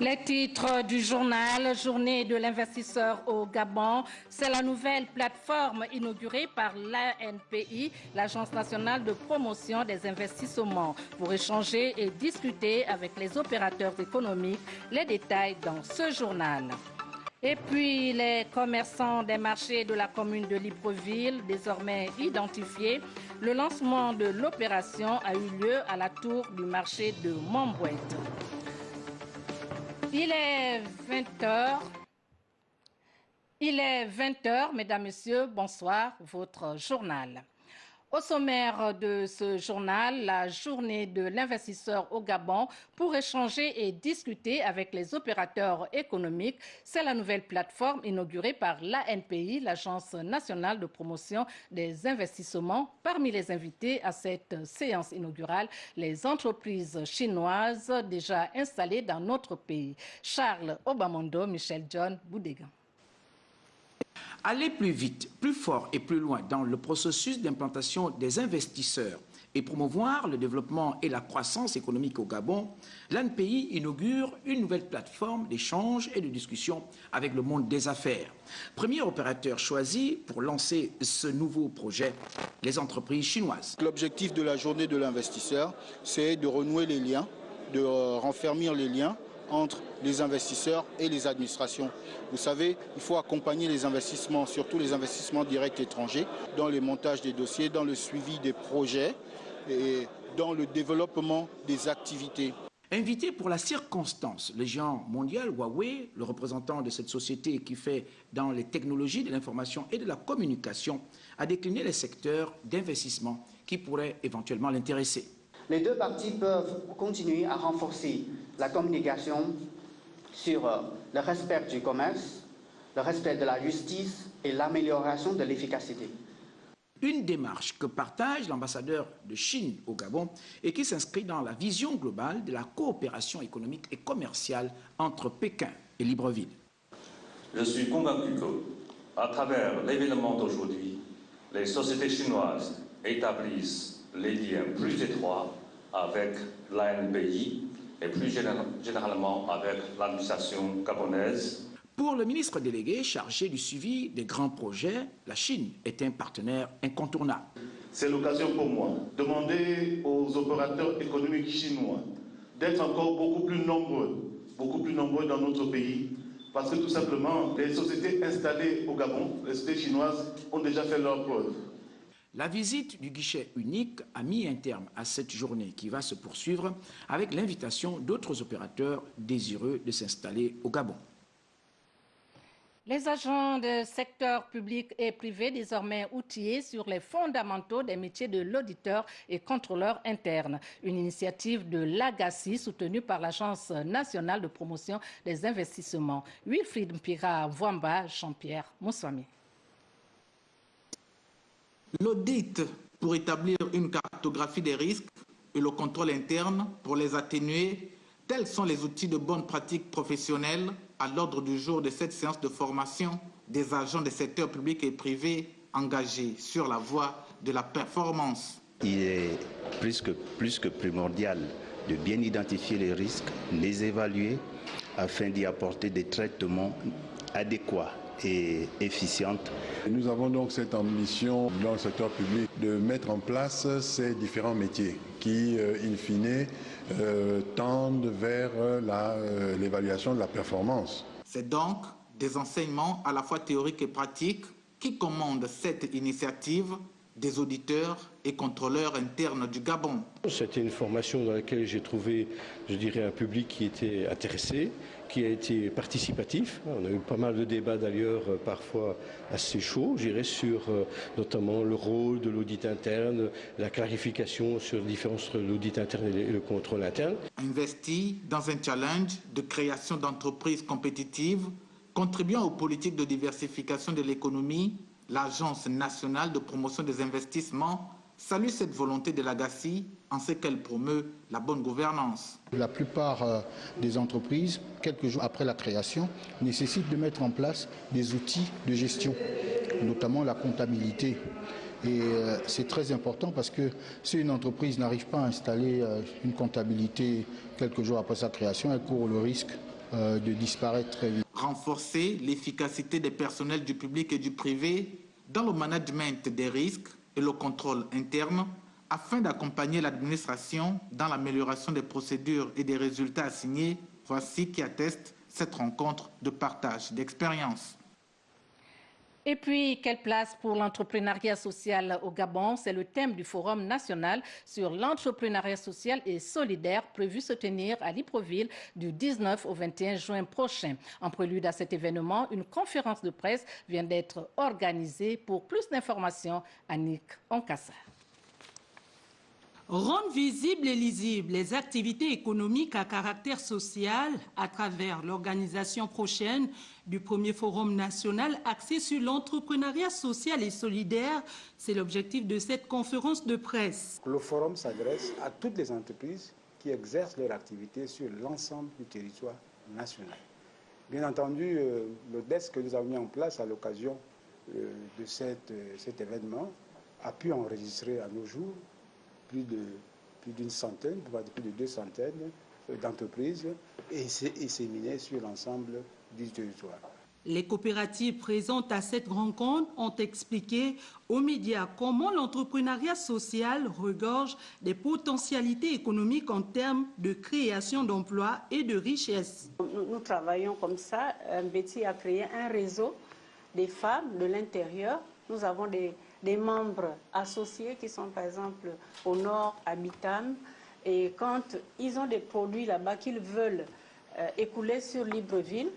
Les titres du journal, Journée de l'investisseur au Gabon, c'est la nouvelle plateforme inaugurée par l'ANPI, l'Agence nationale de promotion des investissements, pour échanger et discuter avec les opérateurs économiques. Les détails dans ce journal. Et puis, les commerçants des marchés de la commune de Libreville, désormais identifiés, le lancement de l'opération a eu lieu à la tour du marché de Montbouette. Il est 20h. Mesdames, Messieurs, bonsoir, votre journal. Au sommaire de ce journal, la journée de l'investisseur au Gabon pour échanger et discuter avec les opérateurs économiques. C'est la nouvelle plateforme inaugurée par l'ANPI, l'Agence nationale de promotion des investissements. Parmi les invités à cette séance inaugurale, les entreprises chinoises déjà installées dans notre pays. Charles Obamondo, Michel John Boudégan. Aller plus vite, plus fort et plus loin dans le processus d'implantation des investisseurs et promouvoir le développement et la croissance économique au Gabon, l'ANPI inaugure une nouvelle plateforme d'échange et de discussion avec le monde des affaires. Premier opérateur choisi pour lancer ce nouveau projet, les entreprises chinoises. L'objectif de la journée de l'investisseur, c'est de renouer les liens, de renfermir les liens entre les investisseurs et les administrations. Vous savez, il faut accompagner les investissements, surtout les investissements directs étrangers, dans les montages des dossiers, dans le suivi des projets et dans le développement des activités. Invité pour la circonstance, le géant mondial Huawei, le représentant de cette société qui fait dans les technologies de l'information et de la communication, a décliné les secteurs d'investissement qui pourraient éventuellement l'intéresser. Les deux parties peuvent continuer à renforcer la communication sur le respect du commerce, le respect de la justice et l'amélioration de l'efficacité. Une démarche que partage l'ambassadeur de Chine au Gabon et qui s'inscrit dans la vision globale de la coopération économique et commerciale entre Pékin et Libreville. Je suis convaincu qu'à travers l'événement d'aujourd'hui, les sociétés chinoises établissent les liens plus étroits avec l'ANPI et plus généralement avec l'administration gabonaise. Pour le ministre délégué chargé du suivi des grands projets, la Chine est un partenaire incontournable. C'est l'occasion pour moi de demander aux opérateurs économiques chinois d'être encore beaucoup plus nombreux dans notre pays, parce que tout simplement, les sociétés installées au Gabon, les sociétés chinoises, ont déjà fait leur preuve. La visite du guichet unique a mis un terme à cette journée qui va se poursuivre avec l'invitation d'autres opérateurs désireux de s'installer au Gabon. Les agents de secteur public et privé désormais outillés sur les fondamentaux des métiers de l'auditeur et contrôleur interne. Une initiative de l'AGACI soutenue par l'Agence nationale de promotion des investissements. Wilfried Mpira Vwamba, Jean-Pierre Moussami. L'audit pour établir une cartographie des risques et le contrôle interne pour les atténuer, tels sont les outils de bonne pratique professionnelle à l'ordre du jour de cette séance de formation des agents des secteurs publics et privés engagés sur la voie de la performance. Il est plus que primordial de bien identifier les risques, les évaluer afin d'y apporter des traitements adéquats et efficiente. Nous avons donc cette ambition dans le secteur public de mettre en place ces différents métiers qui, in fine, tendent vers l'évaluation de la performance. C'est donc des enseignements à la fois théoriques et pratiques qui commandent cette initiative des auditeurs et contrôleurs internes du Gabon. C'était une formation dans laquelle j'ai trouvé, je dirais, un public qui était intéressé, qui a été participatif. On a eu pas mal de débats d'ailleurs, parfois assez chauds, je dirais, sur notamment le rôle de l'audit interne, la clarification sur la différence entre l'audit interne et le contrôle interne. Investi dans un challenge de création d'entreprises compétitives, contribuant aux politiques de diversification de l'économie, l'Agence nationale de promotion des investissements salue cette volonté de l'AGACI en ce qu'elle promeut la bonne gouvernance. La plupart des entreprises, quelques jours après la création, nécessitent de mettre en place des outils de gestion, notamment la comptabilité. Et c'est très important parce que si une entreprise n'arrive pas à installer une comptabilité quelques jours après sa création, elle court le risque de disparaître très vite. Renforcer l'efficacité des personnels du public et du privé dans le management des risques et le contrôle interne afin d'accompagner l'administration dans l'amélioration des procédures et des résultats assignés. Voici qui atteste cette rencontre de partage d'expérience. Et puis, quelle place pour l'entrepreneuriat social au Gabon? C'est le thème du Forum national sur l'entrepreneuriat social et solidaire prévu se tenir à Libreville du 19 au 21 juin prochain. En prélude à cet événement, une conférence de presse vient d'être organisée. Pour plus d'informations, Annick Onkassa. Rendre visibles et lisibles les activités économiques à caractère social à travers l'organisation prochaine du premier forum national axé sur l'entrepreneuriat social et solidaire, c'est l'objectif de cette conférence de presse. Le forum s'adresse à toutes les entreprises qui exercent leur activité sur l'ensemble du territoire national. Bien entendu, le desk que nous avons mis en place à l'occasion de cet événement a pu enregistrer à nos jours plus d'une centaine, plus de 200 d'entreprises et disséminées sur l'ensemble du territoire. Les coopératives présentes à cette rencontre ont expliqué aux médias comment l'entrepreneuriat social regorge des potentialités économiques en termes de création d'emplois et de richesses. Nous travaillons comme ça. Betty a créé un réseau des femmes de l'intérieur. Nous avons des membres associés qui sont par exemple au nord, à Bitam, et quand ils ont des produits là-bas qu'ils veulent écouler sur Libreville,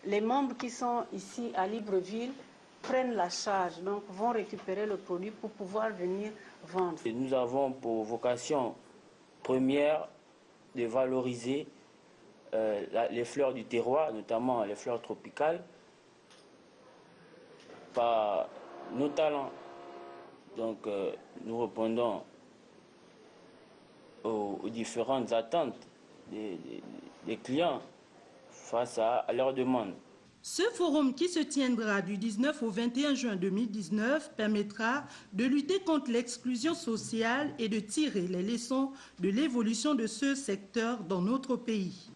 les membres qui sont ici à Libreville prennent la charge, donc vont récupérer le produit pour pouvoir venir vendre. Et nous avons pour vocation première de valoriser les fleurs du terroir, notamment les fleurs tropicales, par nos talents. Donc nous répondons aux différentes attentes des clients face à leurs demandes. Ce forum qui se tiendra du 19 au 21 juin 2019 permettra de lutter contre l'exclusion sociale et de tirer les leçons de l'évolution de ce secteur dans notre pays.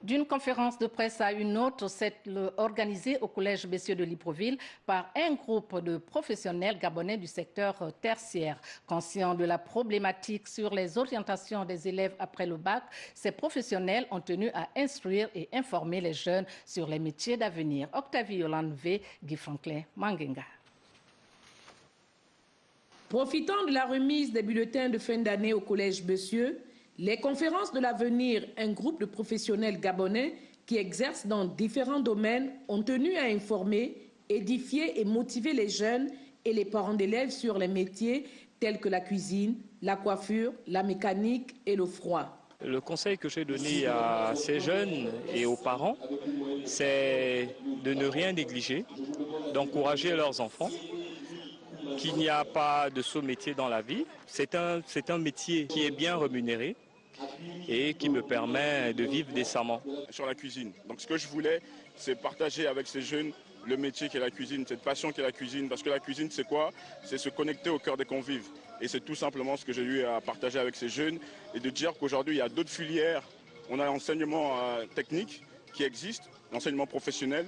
D'une conférence de presse à une autre, c'est organisée au Collège Bessieux de Libreville par un groupe de professionnels gabonais du secteur tertiaire. Conscients de la problématique sur les orientations des élèves après le bac, ces professionnels ont tenu à instruire et informer les jeunes sur les métiers d'avenir. Octavie Yolande V, Guy Franklin, Mangenga. Profitant de la remise des bulletins de fin d'année au Collège Bessieux, les conférences de l'avenir, un groupe de professionnels gabonais qui exercent dans différents domaines, ont tenu à informer, édifier et motiver les jeunes et les parents d'élèves sur les métiers tels que la cuisine, la coiffure, la mécanique et le froid. Le conseil que j'ai donné à ces jeunes et aux parents, c'est de ne rien négliger, d'encourager leurs enfants, qu'il n'y a pas de saut métier dans la vie. C'est un métier qui est bien rémunéré et qui me permet de vivre décemment. Sur la cuisine. Donc ce que je voulais, c'est partager avec ces jeunes le métier qu'est la cuisine, cette passion qu'est la cuisine. Parce que la cuisine, c'est quoi? C'est se connecter au cœur des convives. Et c'est tout simplement ce que j'ai eu à partager avec ces jeunes et de dire qu'aujourd'hui, il y a d'autres filières. On a l'enseignement technique qui existe, l'enseignement professionnel.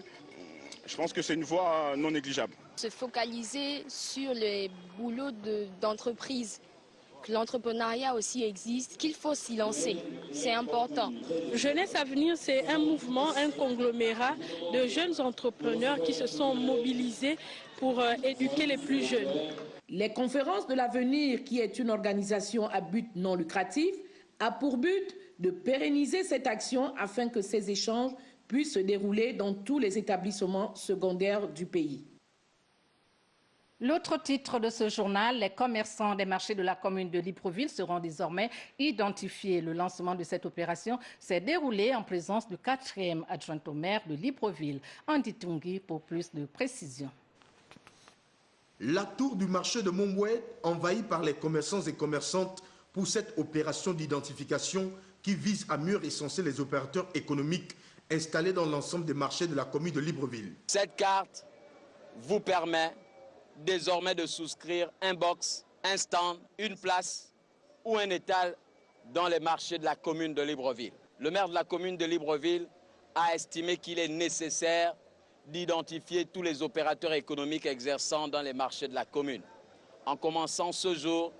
Je pense que c'est une voie non négligeable. Se focaliser sur les boulots d'entreprise. L'entrepreneuriat aussi existe, qu'il faut s'y lancer. C'est important. Jeunesse Avenir, c'est un mouvement, un conglomérat de jeunes entrepreneurs qui se sont mobilisés pour éduquer les plus jeunes. Les conférences de l'avenir, qui est une organisation à but non lucratif, a pour but de pérenniser cette action afin que ces échanges puissent se dérouler dans tous les établissements secondaires du pays. L'autre titre de ce journal, les commerçants des marchés de la commune de Libreville seront désormais identifiés. Le lancement de cette opération s'est déroulé en présence du 4e adjoint au maire de Libreville, Andy Tungi, pour plus de précision. La tour du marché de Montbouet envahie par les commerçants et commerçantes pour cette opération d'identification qui vise à mieux recenser les opérateurs économiques installés dans l'ensemble des marchés de la commune de Libreville. Cette carte vous permet désormais de souscrire un box, un stand, une place ou un étal dans les marchés de la commune de Libreville. le maire de la commune de Libreville a estimé qu'il est nécessaire d'identifier tous les opérateurs économiques exerçant dans les marchés de la commune, en commençant ce jour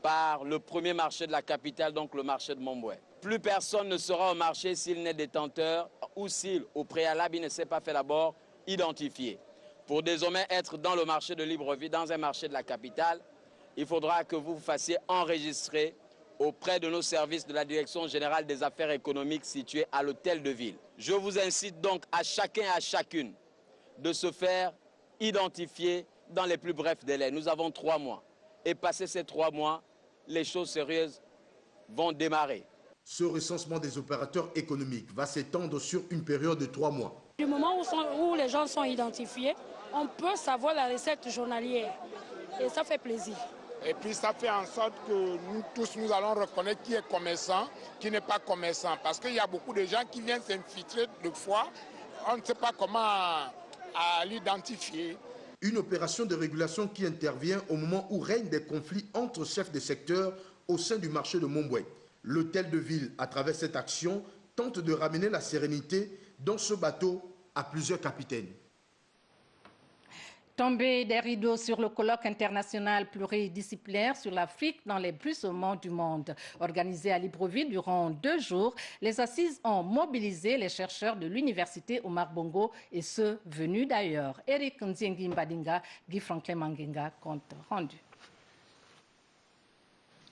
par le premier marché de la capitale, donc le marché de Momboué. Plus personne ne sera au marché s'il n'est détenteur ou s'il, au préalable, il ne s'est pas fait d'abord identifier. Pour désormais être dans le marché de Libreville, dans un marché de la capitale, il faudra que vous vous fassiez enregistrer auprès de nos services de la Direction générale des affaires économiques situés à l'hôtel de ville. Je vous incite donc à chacun et à chacune de se faire identifier dans les plus brefs délais. Nous avons 3 mois. Et passé ces 3 mois, les choses sérieuses vont démarrer. Ce recensement des opérateurs économiques va s'étendre sur une période de 3 mois. Du moment où les gens sont identifiés, on peut savoir la recette journalière. Et ça fait plaisir. Et puis ça fait en sorte que nous tous, nous allons reconnaître qui est commerçant, qui n'est pas commerçant. Parce qu'il y a beaucoup de gens qui viennent s'infiltrer de fois. On ne sait pas comment l'identifier. Une opération de régulation qui intervient au moment où règnent des conflits entre chefs de secteur au sein du marché de Momboué. L'hôtel de ville, à travers cette action, tente de ramener la sérénité dans ce bateau à plusieurs capitaines. Tomber des rideaux sur le colloque international pluridisciplinaire sur l'Afrique dans les plus saumons du monde. Organisé à Libreville durant 2 jours, les assises ont mobilisé les chercheurs de l'université Omar Bongo et ceux venus d'ailleurs. Eric Nziengi Mbadinga, Guy Franklin Mangenga, compte rendu.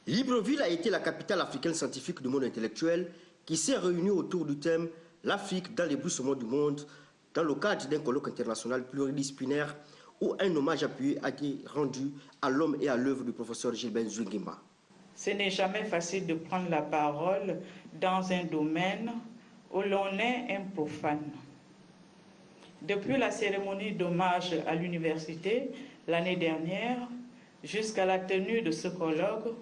Libreville a été la capitale africaine scientifique du monde intellectuel qui s'est réunie autour du thème « L'Afrique dans les plus saumons du monde » dans le cadre d'un colloque international pluridisciplinaire où un hommage appuyé a été rendu à l'homme et à l'œuvre du professeur Gilbert Nzuingima. Ce n'est jamais facile de prendre la parole dans un domaine où l'on est un profane. Depuis la cérémonie d'hommage à l'université l'année dernière jusqu'à la tenue de ce colloque,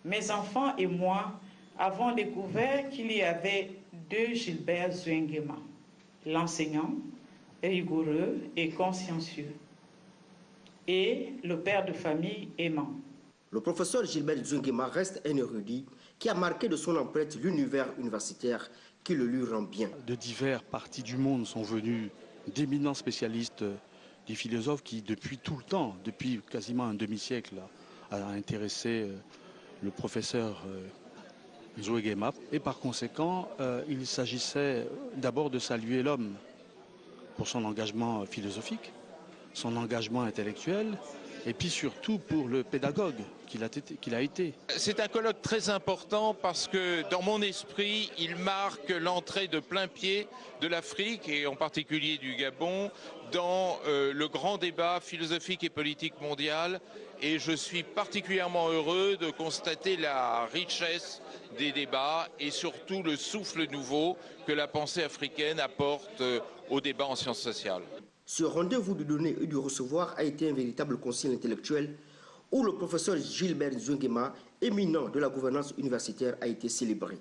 mes enfants et moi avons découvert qu'il y avait 2 Gilbert Nzuingima, l'enseignant rigoureux et consciencieux, et le père de famille aimant. Le professeur Gilbert Nzuingima reste un érudit qui a marqué de son empreinte l'univers universitaire qui le lui rend bien. De diverses parties du monde sont venus d'éminents spécialistes, des philosophes qui depuis tout le temps, depuis quasiment un demi-siècle, a intéressé le professeur Nzuingima. Et par conséquent, il s'agissait d'abord de saluer l'homme pour son engagement philosophique, son engagement intellectuel, et puis surtout pour le pédagogue qu'il a été. C'est un colloque très important parce que dans mon esprit, il marque l'entrée de plein pied de l'Afrique et en particulier du Gabon dans le grand débat philosophique et politique mondial. Et je suis particulièrement heureux de constater la richesse des débats et surtout le souffle nouveau que la pensée africaine apporte au débat en sciences sociales. Ce rendez-vous du donner et du recevoir a été un véritable concile intellectuel où le professeur Gilbert Nzuingima, éminent de la gouvernance universitaire, a été célébré.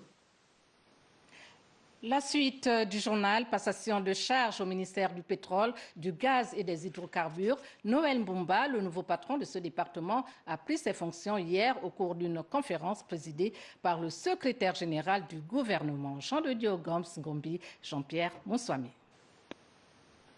La suite du journal, passation de charge au ministère du pétrole, du gaz et des hydrocarbures. Noël Mbumba, le nouveau patron de ce département, a pris ses fonctions hier au cours d'une conférence présidée par le secrétaire général du gouvernement, Jean de Dieu Gomes Ngombi, Jean-Pierre Monsouami.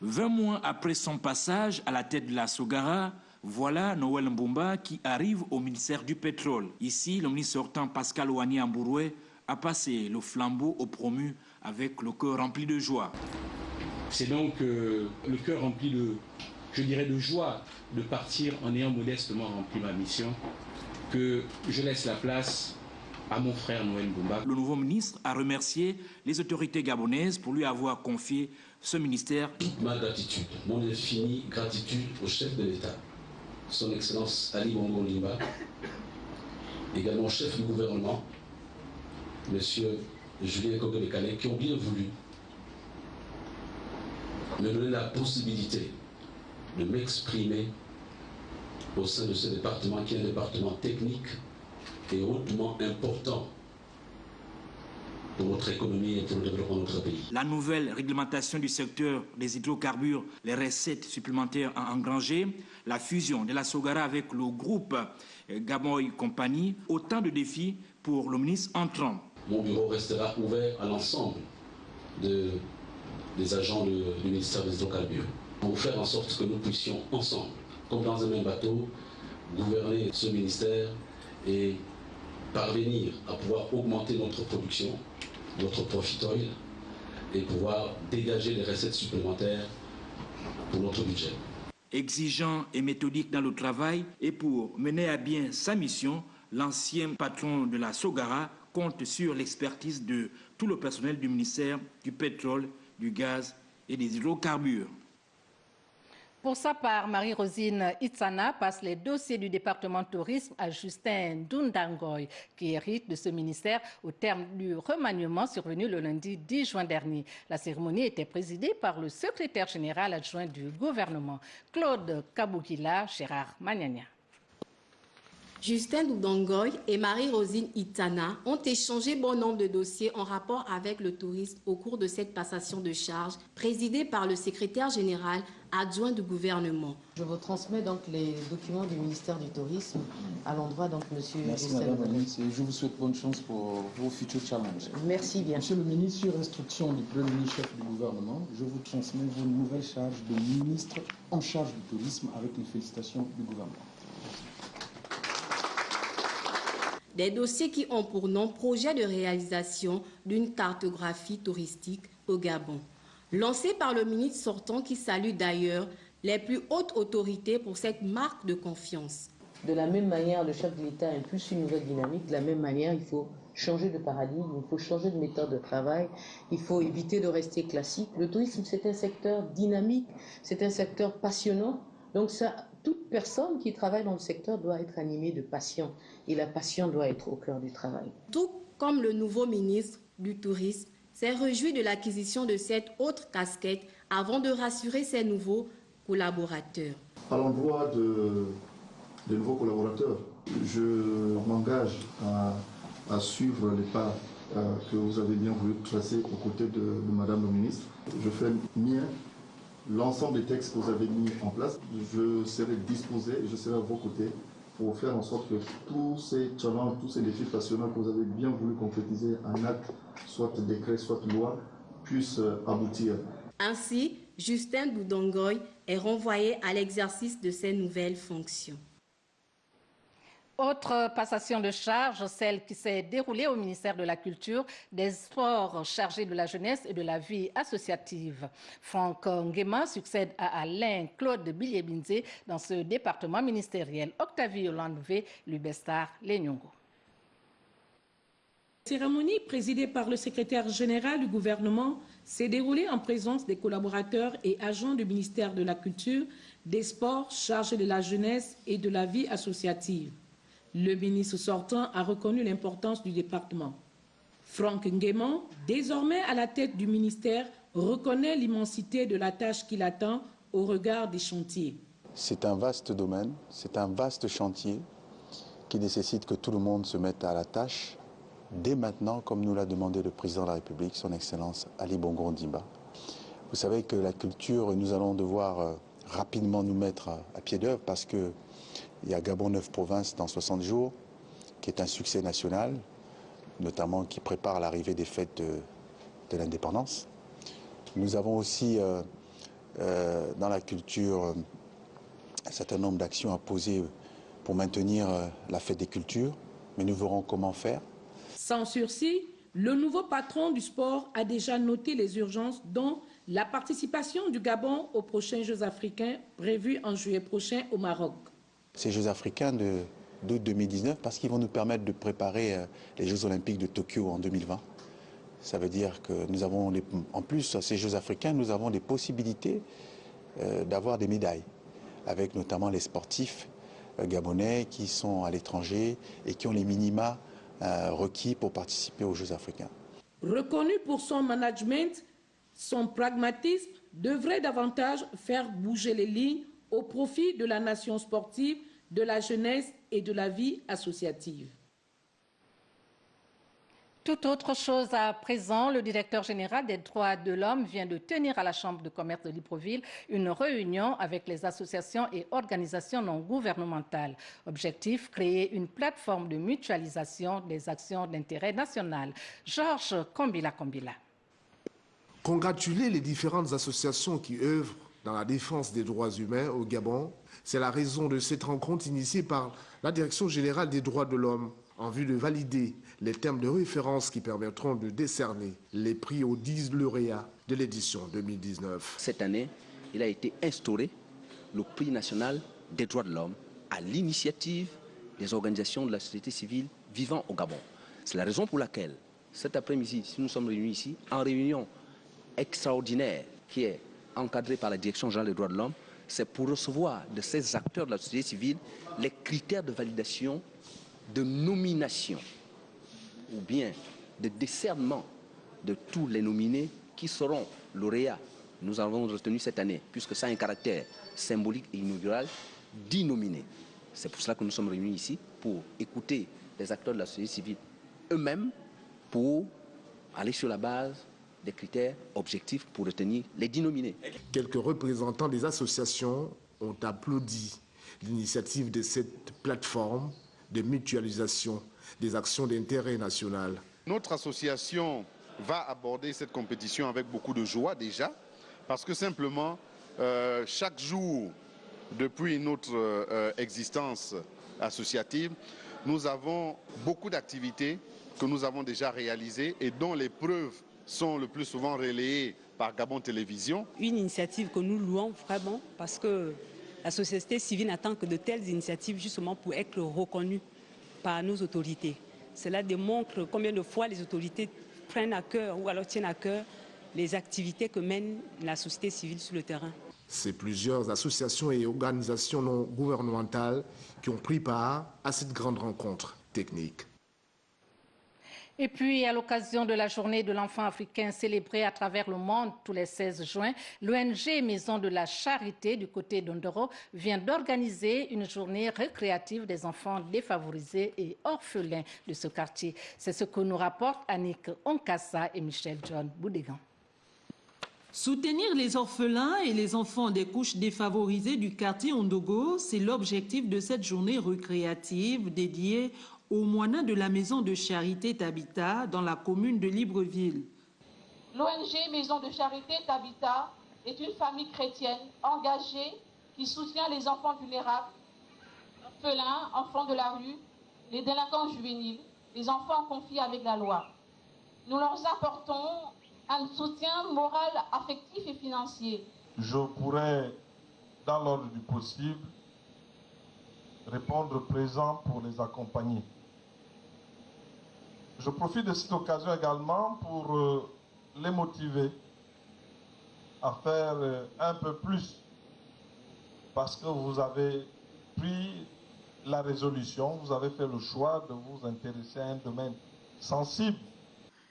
20 mois après son passage à la tête de la Sogara, voilà Noël Mbumba qui arrive au ministère du pétrole. Ici, le ministre sortant Pascal Ouani Ambouroué a passé le flambeau au promu avec le cœur rempli de joie. C'est donc le cœur rempli de, je dirais, de joie de partir en ayant modestement rempli ma mission que je laisse la place à mon frère Noël Mbumba. Le nouveau ministre a remercié les autorités gabonaises pour lui avoir confié ce ministère. Toute ma gratitude, mon infinie gratitude au chef de l'État, son Excellence Ali Bongo Ondimba, également chef du gouvernement, Monsieur Julien Kogobekane, qui ont bien voulu me donner la possibilité de m'exprimer au sein de ce département qui est un département technique et hautement important pour notre économie et pour le développement de notre pays. La nouvelle réglementation du secteur des hydrocarbures, les recettes supplémentaires à engranger, la fusion de la Sogara avec le groupe Gabon et compagnie, autant de défis pour le ministre entrant. mon bureau restera ouvert à l'ensemble des agents du ministère des Hydrocarbures pour faire en sorte que nous puissions ensemble, comme dans un même bateau, gouverner ce ministère et parvenir à pouvoir augmenter notre production, notre profit oil, et pouvoir dégager des recettes supplémentaires pour notre budget. Exigeant et méthodique dans le travail et pour mener à bien sa mission, l'ancien patron de la Sogara compte sur l'expertise de tout le personnel du ministère du pétrole, du gaz et des hydrocarbures. Pour sa part, Marie-Rosine Itsana passe les dossiers du département tourisme à Justin Dundangoy, qui hérite de ce ministère au terme du remaniement survenu le lundi 10 juin dernier. La cérémonie était présidée par le secrétaire général adjoint du gouvernement, Claude Kaboukila Gérard Magnania. Justin Dundangoy et Marie-Rosine Itsana ont échangé bon nombre de dossiers en rapport avec le tourisme au cours de cette passation de charges présidée par le secrétaire général adjoint du gouvernement. Je vous transmets donc les documents du ministère du Tourisme à l'endroit donc monsieur. Merci Madame la ministre et je vous souhaite bonne chance pour vos futurs challenges. Merci bien. Monsieur le ministre, sur instruction du Premier ministre chef du gouvernement, je vous transmets vos nouvelles charges de ministre en charge du tourisme avec les félicitations du gouvernement. Des dossiers qui ont pour nom projet de réalisation d'une cartographie touristique au Gabon. Lancé par le ministre sortant qui salue d'ailleurs les plus hautes autorités pour cette marque de confiance. De la même manière, le chef de l'État impulse une nouvelle dynamique. De la même manière, il faut changer de paradigme, il faut changer de méthode de travail, il faut éviter de rester classique. Le tourisme, c'est un secteur dynamique, c'est un secteur passionnant. Donc toute personne qui travaille dans le secteur doit être animée de passion. Et la passion doit être au cœur du travail. Tout comme le nouveau ministre du Tourisme s'est réjoui de l'acquisition de cette autre casquette avant de rassurer ses nouveaux collaborateurs. À l'endroit des nouveaux collaborateurs, je m'engage à suivre les pas que vous avez bien voulu tracer aux côtés de Madame le ministre. Je fais mien l'ensemble des textes que vous avez mis en place. Je serai disposé et je serai à vos côtés pour faire en sorte que tous ces challenges, tous ces défis passionnants que vous avez bien voulu concrétiser en acte, soit décret, soit loi, puissent aboutir. Ainsi, Justin Dundangoy est renvoyé à l'exercice de ses nouvelles fonctions. Autre passation de charge, celle qui s'est déroulée au ministère de la Culture, des Sports chargé de la jeunesse et de la vie associative. Franck Nguema succède à Alain Claude Biliebinze dans ce département ministériel. Octavie Olandouvé, Lubestar, Lenyongo. La cérémonie présidée par le secrétaire général du gouvernement s'est déroulée en présence des collaborateurs et agents du ministère de la Culture, des Sports chargés de la jeunesse et de la vie associative. Le ministre sortant a reconnu l'importance du département. Franck Nguema, désormais à la tête du ministère, reconnaît l'immensité de la tâche qui l'attend au regard des chantiers. C'est un vaste domaine, c'est un vaste chantier qui nécessite que tout le monde se mette à la tâche dès maintenant, comme nous l'a demandé le président de la République, son Excellence Ali Bongo Ondimba. Vous savez que la culture, nous allons devoir rapidement nous mettre à pied d'œuvre parce que il y a Gabon 9 provinces dans 60 jours, qui est un succès national, notamment qui prépare l'arrivée des fêtes de l'indépendance. Nous avons aussi dans la culture un certain nombre d'actions à poser pour maintenir la fête des cultures, mais nous verrons comment faire. Sans sursis, le nouveau patron du sport a déjà noté les urgences, dont la participation du Gabon aux prochains Jeux africains prévus en juillet prochain au Maroc. Ces Jeux africains d'août 2019, parce qu'ils vont nous permettre de préparer les Jeux olympiques de Tokyo en 2020. Ça veut dire que nous avons, en plus, à ces Jeux africains, nous avons des possibilités d'avoir des médailles, avec notamment les sportifs gabonais qui sont à l'étranger et qui ont les minima requis pour participer aux Jeux africains. Reconnu pour son management, son pragmatisme devrait davantage faire bouger les lignes au profit de la nation sportive, de la jeunesse et de la vie associative. Tout autre chose à présent, le directeur général des droits de l'homme vient de tenir à la Chambre de commerce de Libreville une réunion avec les associations et organisations non gouvernementales. Objectif, créer une plateforme de mutualisation des actions d'intérêt national. Georges Kombila. Congratuler les différentes associations qui œuvrent dans la défense des droits humains au Gabon, c'est la raison de cette rencontre initiée par la Direction générale des droits de l'homme en vue de valider les termes de référence qui permettront de décerner les prix aux 10 lauréats de l'édition 2019. Cette année, il a été instauré le prix national des droits de l'homme à l'initiative des organisations de la société civile vivant au Gabon. C'est la raison pour laquelle, cet après-midi, si nous sommes réunis ici, en réunion extraordinaire qui est encadrée par la Direction générale des droits de l'homme, c'est pour recevoir de ces acteurs de la société civile les critères de validation, de nomination ou bien de décernement de tous les nominés qui seront lauréats. Nous avons retenu cette année, puisque ça a un caractère symbolique et inaugural, 10 nominés. C'est pour cela que nous sommes réunis ici, pour écouter les acteurs de la société civile eux-mêmes, pour aller sur la base des critères objectifs pour retenir les 10 nominés. Quelques représentants des associations ont applaudi l'initiative de cette plateforme de mutualisation des actions d'intérêt national. Notre association va aborder cette compétition avec beaucoup de joie déjà, parce que simplement, chaque jour, depuis notre existence associative, nous avons beaucoup d'activités que nous avons déjà réalisées et dont les preuves sont le plus souvent relayées par Gabon Télévision. Une initiative que nous louons vraiment parce que la société civile n'attend que de telles initiatives justement pour être reconnues par nos autorités. Cela démontre combien de fois les autorités prennent à cœur ou alors tiennent à cœur les activités que mène la société civile sur le terrain. C'est plusieurs associations et organisations non gouvernementales qui ont pris part à cette grande rencontre technique. Et puis, à l'occasion de la journée de l'enfant africain célébrée à travers le monde tous les 16 juin, l'ONG Maison de la Charité du côté d'Ondoro vient d'organiser une journée récréative des enfants défavorisés et orphelins de ce quartier. C'est ce que nous rapportent Annick Onkassa et Michel John Boudégan. Soutenir les orphelins et les enfants des couches défavorisées du quartier Ondogo, c'est l'objectif de cette journée récréative dédiée aux moines de la Maison de Charité Tabita dans la commune de Libreville. L'ONG Maison de Charité Tabita est une famille chrétienne engagée qui soutient les enfants vulnérables, orphelins, enfants de la rue, les délinquants juvéniles, les enfants confiés avec la loi. Nous leur apportons un soutien moral, affectif et financier. Je pourrais, dans l'ordre du possible, répondre présent pour les accompagner. Je profite de cette occasion également pour les motiver à faire un peu plus, parce que vous avez pris la résolution, vous avez fait le choix de vous intéresser à un domaine sensible.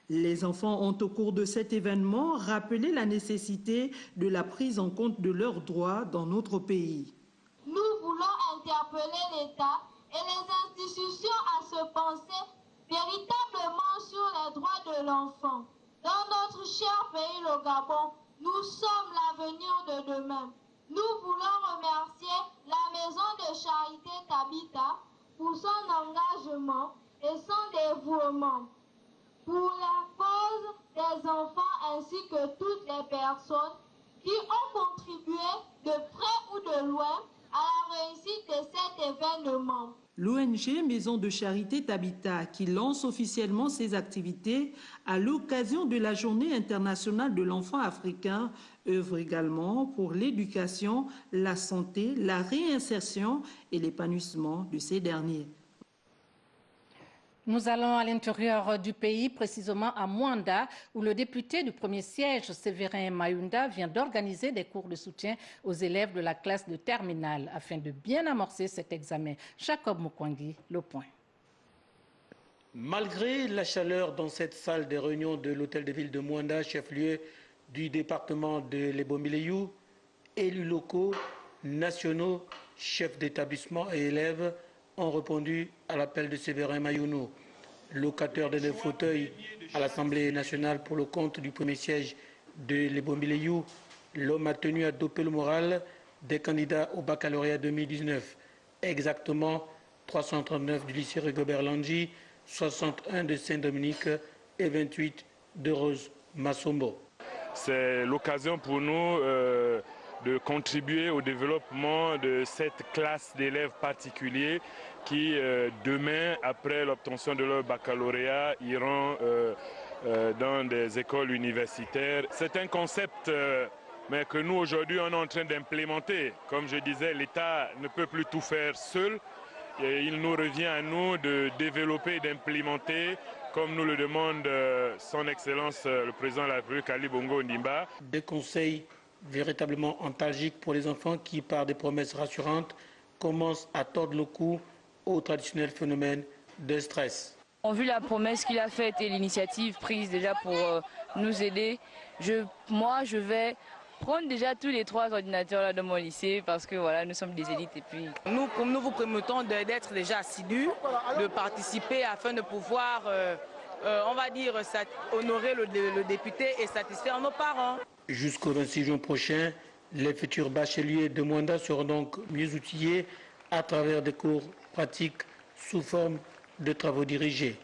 Les enfants ont au cours de cet événement rappelé la nécessité de la prise en compte de leurs droits dans notre pays. Nous voulons interpeller l'État et les institutions à se penser véritablement sur les droits de l'enfant. Dans notre cher pays, le Gabon, nous sommes l'avenir de demain. Nous voulons remercier la Maison de Charité Tabita pour son engagement et son dévouement pour la cause des enfants ainsi que toutes les personnes qui ont contribué de près ou de loin à la réussite de cet événement. L'ONG Maison de Charité Tabita, qui lance officiellement ses activités à l'occasion de la Journée internationale de l'enfant africain, œuvre également pour l'éducation, la santé, la réinsertion et l'épanouissement de ces derniers. Nous allons à l'intérieur du pays, précisément à Mwanda, où le député du premier siège, Séverin Mayunda, vient d'organiser des cours de soutien aux élèves de la classe de terminale afin de bien amorcer cet examen. Jacob Mukwangi, le point. Malgré la chaleur dans cette salle des réunions de l'hôtel de ville de Mwanda, chef-lieu du département de l'Ebomileyou, élus locaux, nationaux, chefs d'établissement et élèves ont répondu à l'appel de Séverin Mayounou. locataire d'un fauteuil à l'Assemblée nationale pour le compte du premier siège de l'Ebombileyou, l'homme a tenu à doper le moral des candidats au baccalauréat 2019. Exactement 339 du lycée Rigobert Landji, 61 de Saint-Dominique et 28 de Rose Massombo. C'est l'occasion pour nous de contribuer au développement de cette classe d'élèves particuliers qui, demain, après l'obtention de leur baccalauréat, iront dans des écoles universitaires. C'est un concept mais que nous, aujourd'hui, on est en train d'implémenter. Comme je disais, l'État ne peut plus tout faire seul. Et il nous revient à nous de développer et d'implémenter, comme nous le demande son Excellence le Président de la République, Ali Bongo Ondimba. Des conseils véritablement antalgiques pour les enfants qui, par des promesses rassurantes, commencent à tordre le cou au traditionnel phénomène de stress. En vue la promesse qu'il a faite et l'initiative prise déjà pour nous aider, moi je vais prendre déjà tous les 3 ordinateurs là de mon lycée parce que voilà, nous sommes des élites et puis... Nous vous permettons d'être déjà assidus, de participer afin de pouvoir, on va dire, honorer le député et satisfaire nos parents. Jusqu'au 26 juin prochain, les futurs bacheliers de Mwanda seront donc mieux outillés à travers des cours pratiques sous forme de travaux dirigés.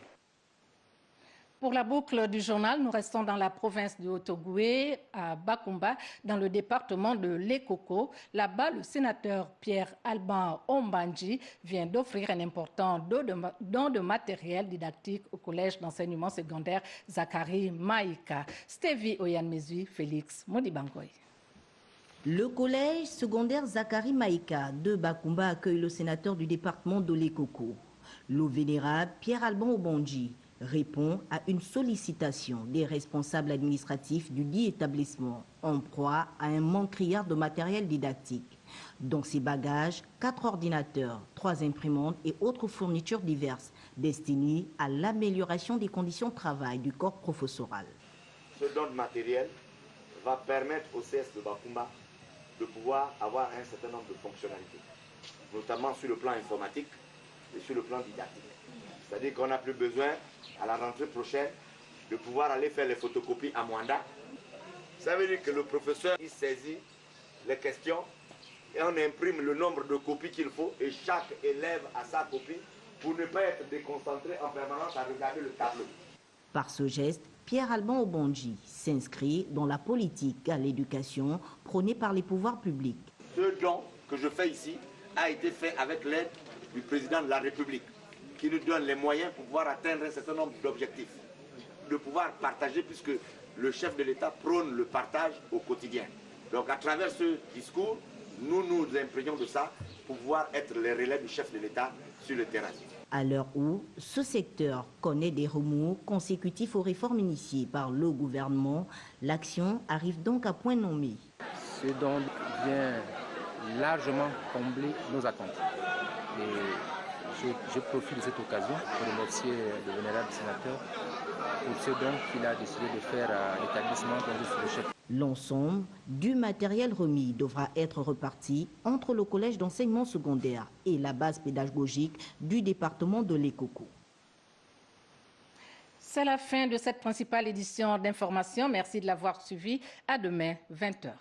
Pour la boucle du journal, nous restons dans la province de Haut-Ogooué, à Bakumba, dans le département de Lekoko. Là-bas, le sénateur Pierre-Alban Ombandji vient d'offrir un important don de matériel didactique au collège d'enseignement secondaire Zakari Maïka. Stevie Oyanmezui, Félix Modibangoy. Le collège secondaire Zakari Maïka de Bakumba accueille le sénateur du département de Lekoko. Le vénérable Pierre-Alban Ombandji répond à une sollicitation des responsables administratifs du dit établissement en proie à un manque criard de matériel didactique. Dans ses bagages, 4 ordinateurs, 3 imprimantes et autres fournitures diverses destinées à l'amélioration des conditions de travail du corps professoral. Ce don de matériel va permettre au CS de Bakumba de pouvoir avoir un certain nombre de fonctionnalités, notamment sur le plan informatique et sur le plan didactique. C'est-à-dire qu'on n'a plus besoin, à la rentrée prochaine, de pouvoir aller faire les photocopies à Mwanda. Ça veut dire que le professeur, il saisit les questions et on imprime le nombre de copies qu'il faut et chaque élève a sa copie pour ne pas être déconcentré en permanence à regarder le tableau. Par ce geste, Pierre-Alban Ombandji s'inscrit dans la politique à l'éducation prônée par les pouvoirs publics. Ce don que je fais ici a été fait avec l'aide du président de la République, qui nous donne les moyens pour pouvoir atteindre un certain nombre d'objectifs, de pouvoir partager, puisque le chef de l'État prône le partage au quotidien. Donc à travers ce discours, nous nous imprégnons de ça pour pouvoir être les relais du chef de l'État sur le terrain. À l'heure où ce secteur connaît des remous consécutifs aux réformes initiées par le gouvernement, l'action arrive donc à point nommé. Ce don vient largement combler nos attentes. Et je profite de cette occasion pour remercier le vénérable sénateur pour ce don qu'il a décidé de faire à l'établissement dont je suis le chef. L'ensemble du matériel remis devra être reparti entre le collège d'enseignement secondaire et la base pédagogique du département de Lekoko. C'est la fin de cette principale édition d'information. Merci de l'avoir suivi. À demain, 20h.